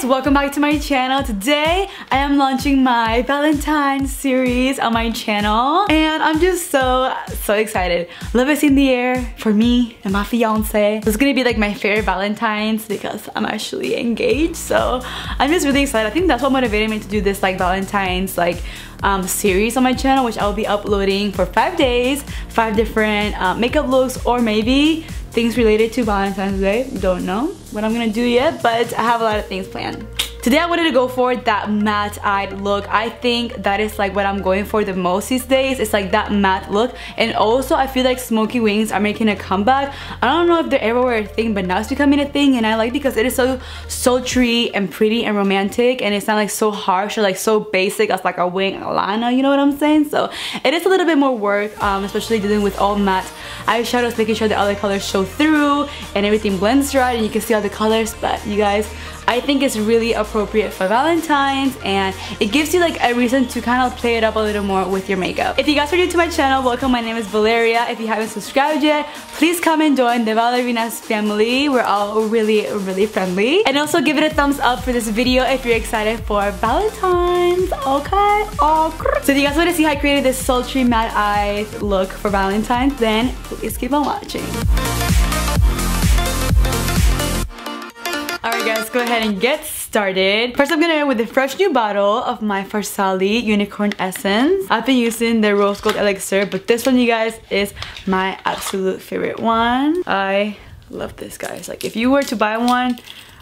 welcome back to my channel. Today I am launching my Valentines series on my channel and I'm just so excited. Love is in the air for me and my fiance. It's gonna be like my favorite Valentines because I'm actually engaged, so I'm just really excited. I think that's what motivated me to do this like Valentines series on my channel, which I'll be uploading for 5 days, 5 different makeup looks, or maybe things related to Valentine's Day. Don't know what I'm gonna do yet, but I have a lot of things planned. Today I wanted to go for that matte-eyed look. I think that is like what I'm going for the most these days. It's like that matte look. And also I feel like smoky wings are making a comeback. I don't know if they ever were a thing, but now it's becoming a thing, and I like because it is so sultry and pretty and romantic, and it's not like so harsh or like so basic as like a wing eyeliner, you know what I'm saying? So it is a little bit more work, especially dealing with all matte eyeshadows, making sure the other colors show through and everything blends right and you can see all the colors. But you guys, I think it's really appropriate for Valentine's, and it gives you like a reason to kind of play it up a little more with your makeup. If you guys are new to my channel, welcome. My name is Valeria. If you haven't subscribed yet, please come and join the Ballerinas family. We're all really friendly. And also give it a thumbs up for this video if you're excited for Valentine's, okay? So if you guys want to see how I created this sultry matte eyes look for Valentine's, then please keep on watching. Alright guys, go ahead and get started. First I'm gonna end with a fresh new bottle of my FARSALI Unicorn Essence. I've been using the Rose Gold Elixir, but this one, you guys, is my absolute favorite one. I love this, guys. Like, if you were to buy one,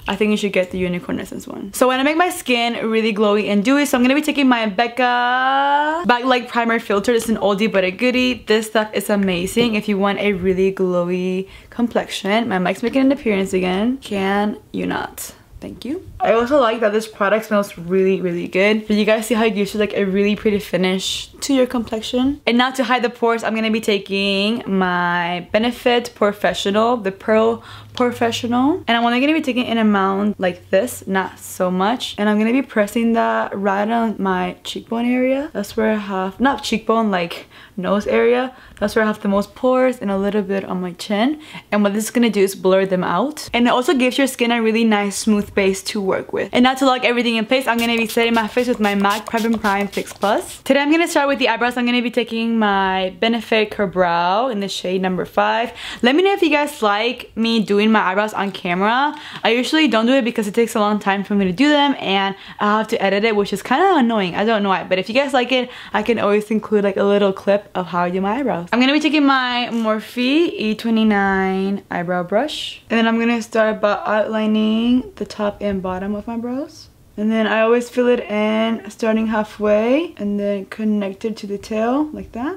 I think you should get the Unicorn Essence one. So when I make my skin really glowy and dewy, so I'm gonna be taking my Becca Backlight Primer Filter. It's an oldie but a goodie. This stuff is amazing if you want a really glowy complexion. My mic's making an appearance again. Can you not? Thank you. I also like that this product smells really good. Did you guys see how it gives you like a really pretty finish to your complexion? And now to hide the pores, I'm gonna be taking my Benefit Professional, the Pearl Professional. And I'm only gonna be taking an amount like this, not so much. And I'm gonna be pressing that right on my cheekbone area. That's where I have, not cheekbone, like nose area. That's where I have the most pores, and a little bit on my chin. And what this is gonna do is blur them out. And it also gives your skin a really nice smooth base to work with. And now to lock everything in place, I'm gonna be setting my face with my MAC Prep & Prime Fix Plus. Today I'm gonna start with the eyebrows. I'm gonna be taking my Benefit KABROW in the shade number 5. Let me know if you guys like me doing my eyebrows on camera. I usually don't do it because it takes a long time for me to do them, and I have to edit it, which is kind of annoying. I don't know why, but if you guys like it, I can always include like a little clip of how I do my eyebrows. I'm gonna be taking my Morphe E29 eyebrow brush, and then I'm gonna start by outlining the top and bottom of my brows. And then I always fill it in starting halfway and then connect it to the tail like that,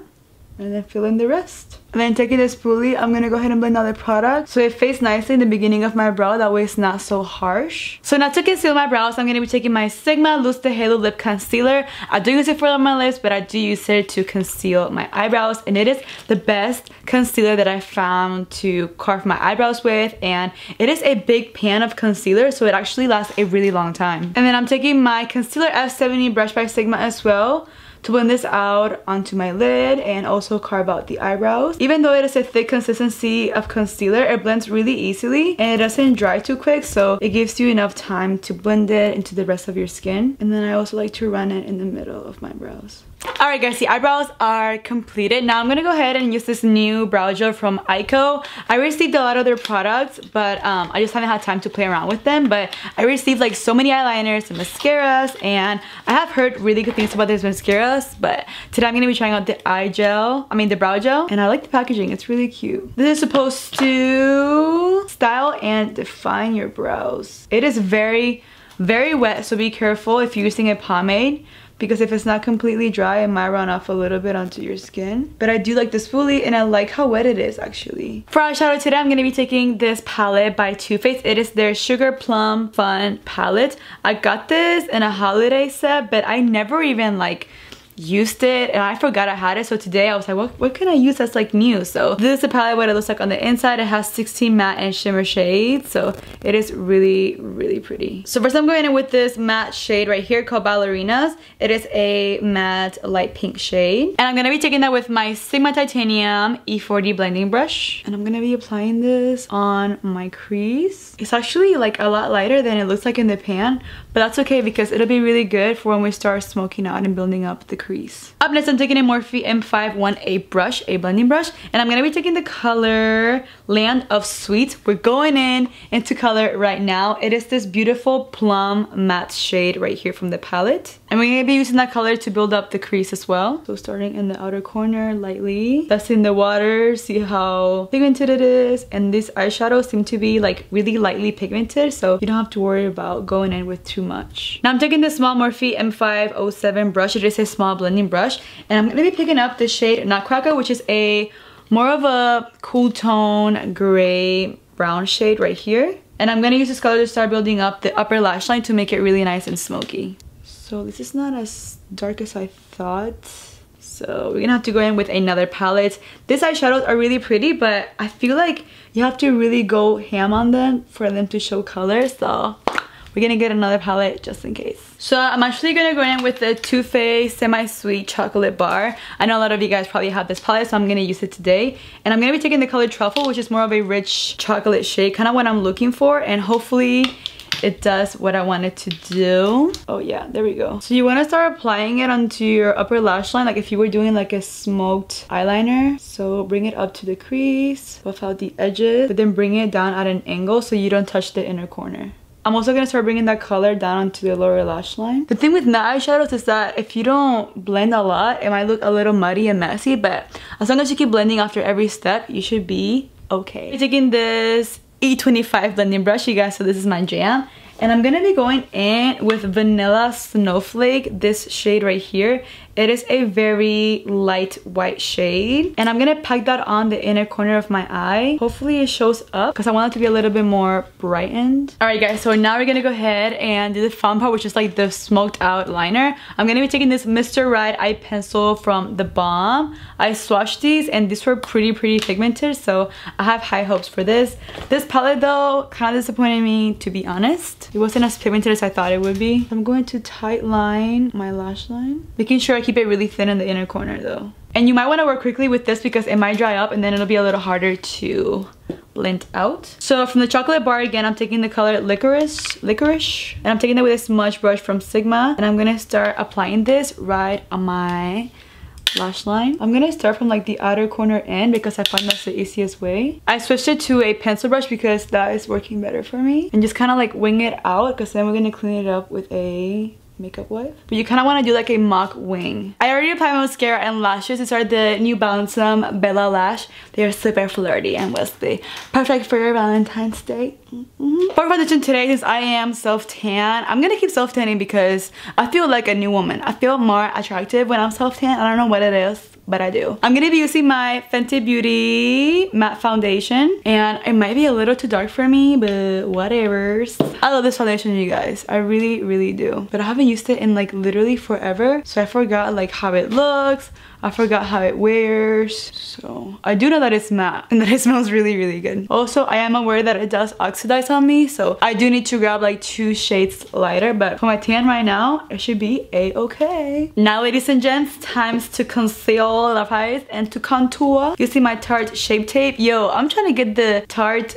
and then fill in the rest. And then taking this spoolie, I'm gonna go ahead and blend out the product so it fades nicely in the beginning of my brow, that way it's not so harsh. So now to conceal my brows, I'm gonna be taking my Sigma Loose the Halo Lip Concealer. I do use it for my lips, but I do use it to conceal my eyebrows, and it is the best concealer that I found to carve my eyebrows with, and it is a big pan of concealer, so it actually lasts a really long time. And then I'm taking my Concealer F70 brush by Sigma as well to blend this out onto my lid and also carve out the eyebrows. Even though it is a thick consistency of concealer, it blends really easily and it doesn't dry too quick, so it gives you enough time to blend it into the rest of your skin. And then I also like to run it in the middle of my brows. Alright guys, the eyebrows are completed. Now I'm gonna go ahead and use this new brow gel from EYEKO. I received a lot of their products, but I just haven't had time to play around with them. But I received like so many eyeliners and mascaras, and I have heard really good things about these mascaras. But today I'm gonna be trying out the the brow gel, and I like the packaging. It's really cute. This is supposed to style and define your brows. It is very wet, so be careful if you're using a pomade, because if it's not completely dry, it might run off a little bit onto your skin. But I do like this spoolie, and I like how wet it is actually. For eyeshadow today, I'm gonna be taking this palette by Too Faced. It is their Sugar Plum Fun palette. I got this in a holiday set, but I never even like used it and I forgot I had it, so today I was like, what can I use that's like new? So this is the palette, what it looks like on the inside. It has 16 matte and shimmer shades, so it is really, really pretty. So first I'm going in with this matte shade right here called Ballerinas. It is a matte light pink shade, and I'm gonna be taking that with my Sigma Titanium E40 blending brush, and I'm gonna be applying this on my crease. It's actually like a lot lighter than it looks like in the pan, but that's okay because it'll be really good for when we start smoking out and building up the crease. Up next, I'm taking a Morphe M518 brush, a blending brush, and I'm gonna be taking the color Land of Sweets. We're going into color right now. It is this beautiful plum matte shade right here from the palette, and we're gonna be using that color to build up the crease as well. So starting in the outer corner lightly, dusting the water, see how pigmented it is, and these eyeshadows seem to be like really lightly pigmented, so you don't have to worry about going in with too much. Now I'm taking the small Morphe M507 brush. It is a small blending brush, and I'm gonna be picking up the shade Nutcracker, which is a more of a cool tone gray brown shade right here, and I'm gonna use this color to start building up the upper lash line to make it really nice and smoky. So this is not as dark as I thought, so we're gonna have to go in with another palette. These eyeshadows are really pretty, but I feel like you have to really go ham on them for them to show color, so we're gonna get another palette just in case. So I'm actually gonna go in with the Too Faced Semi-Sweet Chocolate Bar. I know a lot of you guys probably have this palette, so I'm gonna use it today. And I'm gonna be taking the color Truffle, which is more of a rich chocolate shade, kind of what I'm looking for, and hopefully it does what I want it to do. Oh yeah, there we go. So you want to start applying it onto your upper lash line like if you were doing like a smoked eyeliner. So bring it up to the crease, buff out the edges, but then bring it down at an angle so you don't touch the inner corner. I'm also going to start bringing that color down onto the lower lash line. The thing with matte eyeshadows is that if you don't blend a lot, it might look a little muddy and messy, but as long as you keep blending after every step, you should be okay. I'm taking this E25 blending brush, you guys, so this is my jam. And I'm gonna be going in with Vanilla Snowflake, this shade right here. It is a very light white shade, and I'm gonna pack that on the inner corner of my eye. Hopefully it shows up because I want it to be a little bit more brightened. Alright guys, so now we're gonna go ahead and do the fun part, which is like the smoked out liner. I'm gonna be taking this Mr. Right eye pencil from the BALM. I swatched these and these were pretty pigmented, so I have high hopes for this. This palette though kind of disappointed me, to be honest. It wasn't as pigmented as I thought it would be. I'm going to tight line my lash line, making sure I keep it really thin in the inner corner though. And you might want to work quickly with this because it might dry up and then it'll be a little harder to blend out. So from the chocolate bar again, I'm taking the color Licorice, and I'm taking that with a smudge brush from Sigma, and I'm gonna start applying this right on my lash line. I'm gonna start from like the outer corner end because I find that's the easiest way. I switched it to a pencil brush because that is working better for me, and just kind of like wing it out because then we're gonna clean it up with a makeup wipe. But you kind of want to do like a mock wing. I already applied my mascara and lashes. These are the NUBOUNSOM Bella Lash. They are super flirty and wispy. Perfect for your Valentine's Day. For foundation today, since I am self-tan, I'm gonna keep self-tanning because I feel like a new woman. I feel more attractive when I'm self-tan. I don't know what it is, but I do. I'm gonna be using my Fenty Beauty matte foundation, and it might be a little too dark for me, but whatever. I love this foundation, you guys. I really do. But I haven't used it in like literally forever, so I forgot like how it looks. I forgot how it wears. So I do know that it's matte and that it smells really good. Also, I am aware that it does oxidize on me, so I do need to grab like 2 shades lighter, but for my tan right now, it should be a-okay. Now, ladies and gents, times to conceal the eyes and to contour using my Tarte Shape Tape. Yo, I'm trying to get the Tarte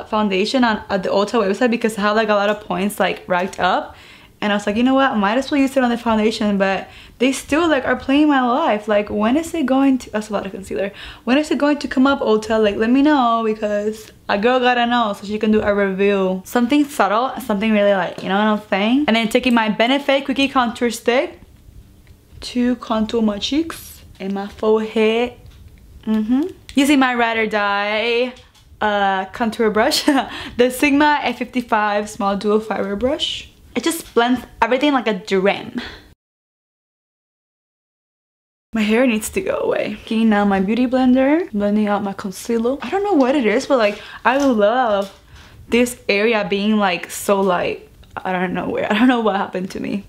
foundation on at the Ulta website because I have like a lot of points like racked up. And I was like, you know what, I might as well use it on the foundation, but they still like are playing my life. Like, when is it going to, that's a lot of concealer. When is it going to come up, Ulta? Like, let me know because a girl gotta know so she can do a review. Something subtle, something really light, you know what I'm saying? And then taking my Benefit Quickie Contour Stick to contour my cheeks and my forehead. Using my Ride or Die contour brush, the Sigma A55 Small Dual Fiber Brush. It just blends everything like a dream. My hair needs to go away. Taking now my beauty blender, blending out my concealer. I don't know what it is, but like I love this area being like so light. I don't know what happened to me.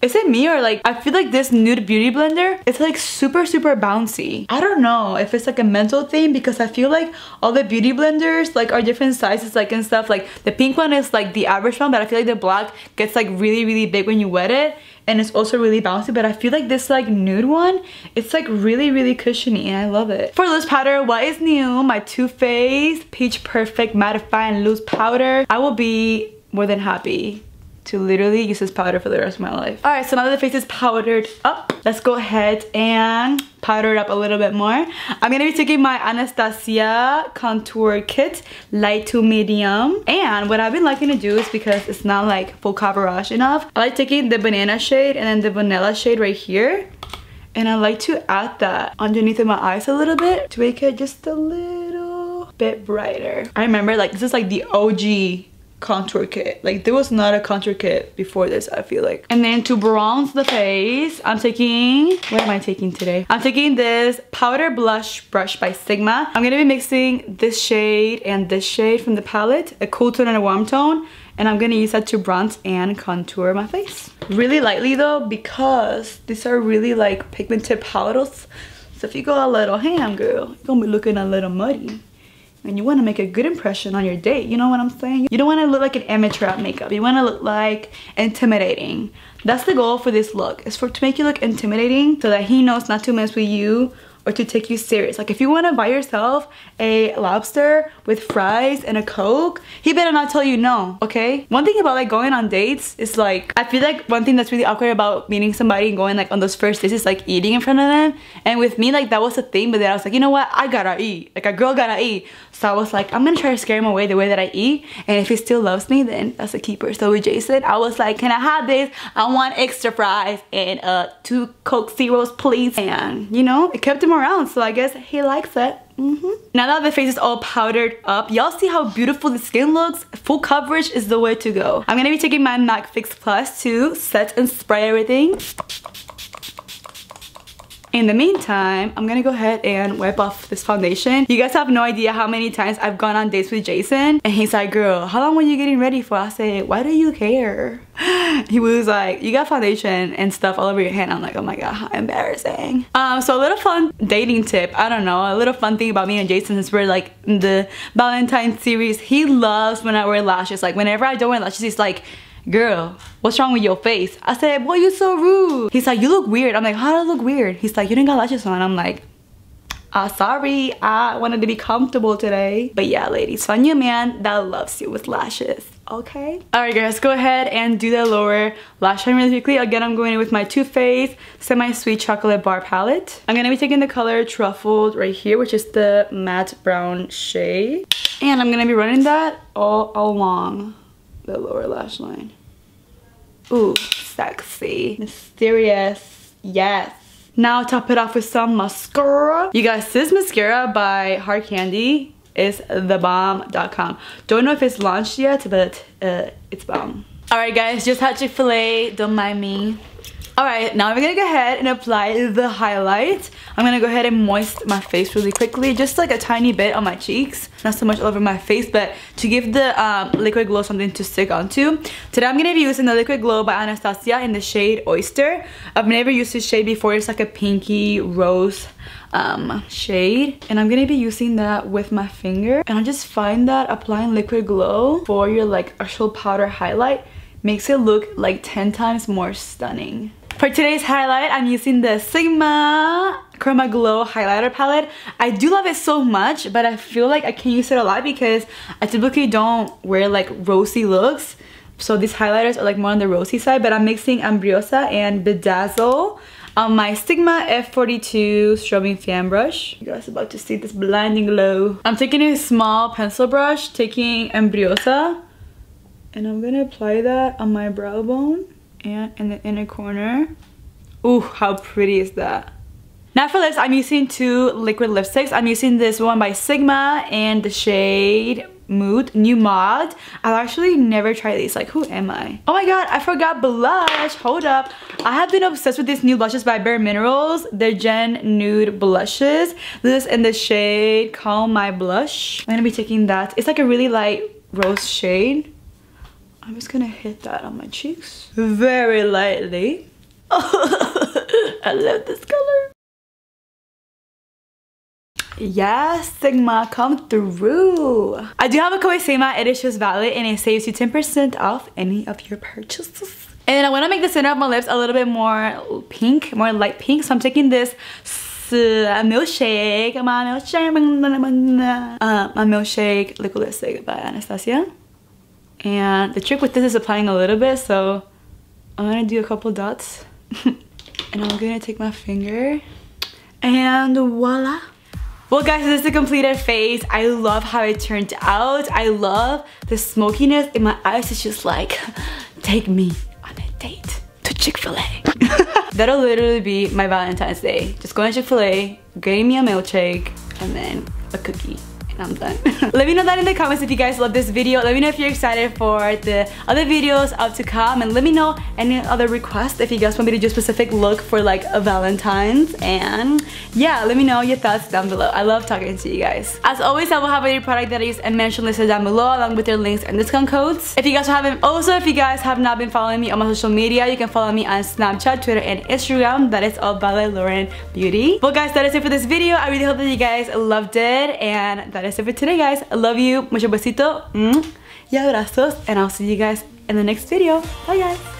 Is it me or like, I feel like this nude beauty blender, it's like super bouncy. I don't know if it's like a mental thing because I feel like all the beauty blenders like are different sizes like and stuff. Like the pink one is like the average one, but I feel like the black gets like really big when you wet it. And it's also really bouncy, but I feel like this like nude one, it's like really cushiony and I love it. For loose powder, what is new? My Too Faced Peach Perfect Mattifying Loose Powder. I will be more than happy to literally use this powder for the rest of my life. Alright, so now that the face is powdered up, let's go ahead and powder it up a little bit more. I'm gonna be taking my Anastasia Contour Kit, light to medium. And what I've been liking to do is because it's not like full coverage enough, I like taking the banana shade and then the vanilla shade right here. And I like to add that underneath of my eyes a little bit to make it just a little bit brighter. I remember like this is like the OG contour kit. Like there was not a contour kit before this, I feel like. And then to bronze the face, I'm taking, what am I taking today? I'm taking this powder blush brush by Sigma. I'm gonna be mixing this shade and this shade from the palette, a cool tone and a warm tone, and I'm gonna use that to bronze and contour my face. Really lightly though, because these are really like pigmented palettes. So if you go a little ham, girl, you're gonna be looking a little muddy. And you want to make a good impression on your date, you know what I'm saying? You don't want to look like an amateur at makeup. You want to look like intimidating. That's the goal for this look, is to make you look intimidating so that he knows not to mess with you or to take you serious. Like if you want to buy yourself a lobster with fries and a Coke, he better not tell you no, okay? One thing about like going on dates is like, I feel like one thing that's really awkward about meeting somebody and going like on those first dates is like eating in front of them. And with me, like that was a thing, but then I was like, you know what? I gotta eat. Like a girl gotta eat. So I was like, I'm gonna try to scare him away the way that I eat. And if he still loves me, then that's a keeper. So with Jason, I was like, can I have this? I want extra fries and 2 Coke Zeros, please. And you know, it kept him around, so I guess he likes it. Now that the face is all powdered up, y'all see how beautiful the skin looks? Full coverage is the way to go. I'm gonna be taking my MAC Fix Plus to set and spray everything. In the meantime, I'm gonna go ahead and wipe off this foundation. You guys have no idea how many times I've gone on dates with Jason and he's like, girl, how long were you getting ready for? I said, why do you care? He was like, you got foundation and stuff all over your hand. I'm like, oh my god, how embarrassing. So a little fun dating tip, I don't know, a little fun thing about me and Jason is we're like in the Valentines series, he loves when I wear lashes. Like whenever I don't wear lashes, he's like, girl, what's wrong with your face? I said, boy, you're so rude. He's like, you look weird. I'm like, how do I look weird? He's like, you didn't got lashes on. I'm like, sorry, I wanted to be comfortable today. But yeah, ladies, find you a man that loves you with lashes, okay? Alright guys, go ahead and do the lower lash line really quickly. Again, I'm going in with my Too Faced Semi-Sweet Chocolate Bar Palette. I'm gonna be taking the color Truffled right here, which is the matte brown shade. And I'm gonna be running that all along the lower lash line. Ooh, sexy, mysterious, yes. Now top it off with some mascara. You guys, this mascara by Hard Candy is thebomb.com. Don't know if it's launched yet, but it's bomb. Alright guys, just had Chick-fil-A, don't mind me. Alright, now we're gonna go ahead and apply the highlight. I'm gonna go ahead and moist my face really quickly, just like a tiny bit on my cheeks. Not so much all over my face, but to give the liquid glow something to stick onto. Today I'm gonna be using the Liquid Glow by Anastasia in the shade Oyster. I've never used this shade before. It's like a pinky rose shade. And I'm gonna be using that with my finger. And I just find that applying Liquid Glow for your like actual powder highlight makes it look like 10 times more stunning. For today's highlight, I'm using the Sigma Chroma Glow highlighter palette. I do love it so much, but I feel like I can't use it a lot because I typically don't wear like rosy looks. So these highlighters are like more on the rosy side, but I'm mixing Ambrosia and Bedazzle on my Sigma F42 strobing fan brush. You guys are about to see this blinding glow. I'm taking a small pencil brush, taking Ambrosia, and I'm gonna apply that on my brow bone and in the inner corner. Ooh, how pretty is that? Now for lips, I'm using 2 liquid lipsticks. I'm using this one by Sigma and the shade Mood, New Mod. I've actually never tried these. Like, who am I? Oh my god, I forgot blush. Hold up. I have been obsessed with these new blushes by Bare Minerals. They're Gen Nude blushes. This is in the shade Calm My Blush. I'm gonna be taking that. It's like a really light rose shade. I'm just gonna hit that on my cheeks very lightly. I love this color. Yes, Sigma, come through. I do have a code Sigma. It is just Vale and it saves you 10% off any of your purchases. And I want to make the center of my lips a little bit more pink, more light pink. So I'm taking this milkshake liquid lipstick by Anastasia. And the trick with this is applying a little bit. So I'm gonna do a couple dots. And I'm gonna take my finger and voila. Well guys, this is the completed face. I love how it turned out. I love the smokiness in my eyes. It's just like, take me on a date to Chick-fil-A. That'll literally be my Valentine's Day. Just going to Chick-fil-A, getting me a milkshake, and then a cookie. I'm done. Let me know that in the comments if you guys love this video. Let me know if you're excited for the other videos up to come, and let me know any other requests if you guys want me to do a specific look for like a Valentine's. And yeah, let me know your thoughts down below. I love talking to you guys. As always, I will have any product that I use and mention listed down below along with their links and discount codes. If you guys have not been following me on my social media, you can follow me on Snapchat, Twitter, and Instagram. That is all Vale Loren Beauty. Well guys, that is it for this video. I really hope that you guys loved it, and that is it for today guys. I love you, mucho besito y abrazos, and I'll see you guys in the next video. Bye guys.